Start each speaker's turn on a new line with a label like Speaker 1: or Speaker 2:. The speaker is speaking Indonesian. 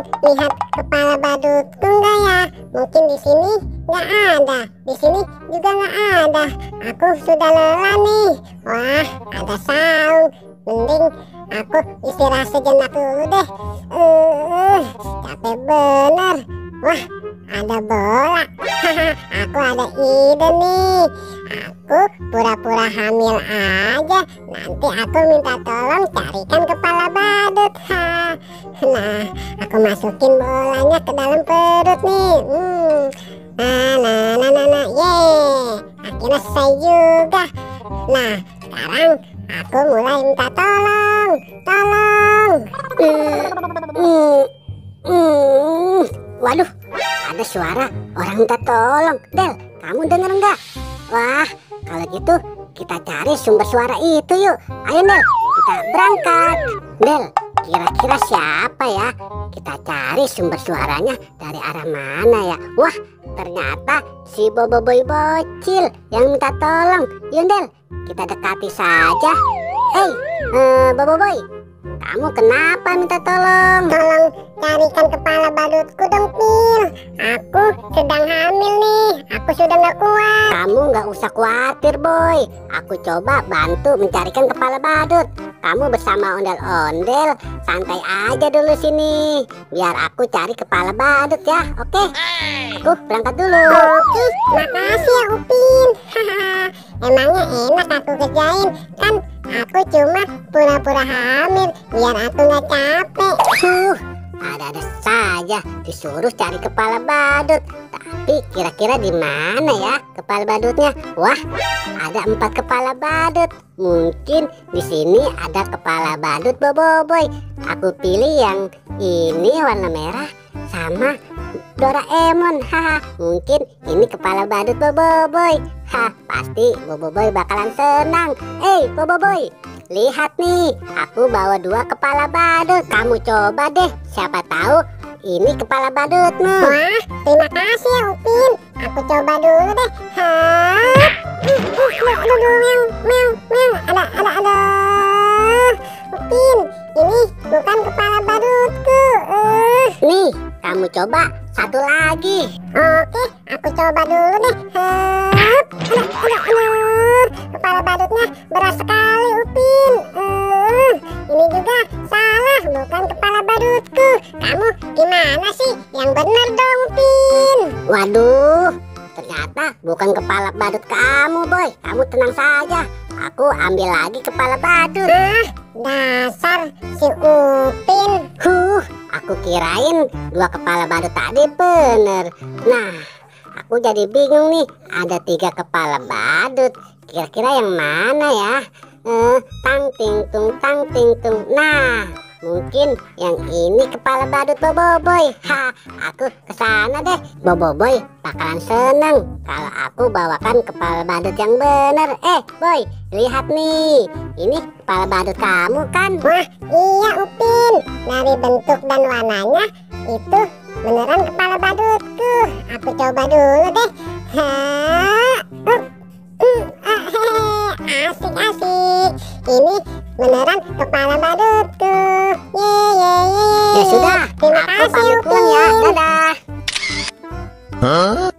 Speaker 1: lihat kepala badutku enggak ya? Mungkin di sini nggak ada, di sini juga nggak ada. Aku sudah lelah nih. Wah, ada saung. Mending aku istirahat sejenak dulu deh. Capek bener. Wah, ada bola. Aku ada ide nih. Aku pura-pura hamil aja. Nanti aku minta tolong carikan kepala badut. Nah, aku masukin bolanya ke dalam perut nih. Nah, yeay. Akhirnya selesai juga. Nah, sekarang aku mulai minta tolong.
Speaker 2: Waduh, ada suara orang minta tolong. Del, kamu denger nggak? Wah, kalau gitu kita cari sumber suara itu yuk. Ayo Del, kita berangkat. Del, kira-kira siapa ya? Kita cari sumber suaranya dari arah mana ya? Wah, ternyata si Boboiboy bocil yang minta tolong. Yuk Del, kita dekati saja. Hei, Boboiboy, kamu kenapa minta tolong?
Speaker 1: Tolong carikan kepala badutku dong, Pil. Aku sedang hamil nih. Aku sudah nggak kuat.
Speaker 2: Kamu nggak usah khawatir, Boy. Aku coba bantu mencarikan kepala badut. Kamu bersama ondel-ondel santai aja dulu sini. Biar aku cari kepala badut ya, oke? Aku berangkat dulu.
Speaker 1: Oke, makasih ya Upin. Emangnya enak aku kerjain? Kan aku cuma pura-pura hamil biar aku nggak capek.
Speaker 2: Ada-ada saja disuruh cari kepala badut. Tapi kira-kira di mana ya kepala badutnya? Wah, ada 4 kepala badut. Mungkin di sini ada kepala badut Boboiboy. Aku pilih yang ini warna merah sama Doraemon. Mungkin ini kepala badut Boboiboy. Pasti Boboiboy bakalan senang. Boboiboy, lihat nih, aku bawa 2 kepala badut. Kamu coba deh, siapa tahu ini kepala badutmu.
Speaker 1: Wah, terima kasih ya Upin. Aku coba dulu deh. Ada. Upin, ini bukan kepala badutku.
Speaker 2: Nih, kamu coba satu lagi.
Speaker 1: Oke, aku coba dulu deh. Kepala badutnya berat sekali, Upin. Ini juga salah, bukan kepala badutku. Kamu gimana sih? Yang benar dong, Upin.
Speaker 2: Waduh, ternyata bukan kepala badut kamu, Boy. Kamu tenang saja. Aku ambil lagi kepala badut.
Speaker 1: Dasar si Upin.
Speaker 2: Aku kirain 2 kepala badut tadi bener. Nah, aku jadi bingung nih. Ada 3 kepala badut. Kira-kira yang mana ya? Tang ting tung. Nah, mungkin yang ini kepala badut Boboiboy. Aku kesana deh. Boboiboy bakalan seneng kalau aku bawakan kepala badut yang bener. Boy, lihat nih. Ini kepala badut kamu kan?
Speaker 1: Wah, iya Upin. Dari bentuk dan warnanya itu beneran kepala badutku. Aku coba dulu deh. Asik. Ini beneran kepala badutku.
Speaker 2: Ya sudah,
Speaker 1: Terima
Speaker 2: aku
Speaker 1: kasih
Speaker 2: pamit pulang ya.
Speaker 1: Upin.
Speaker 2: Dadah.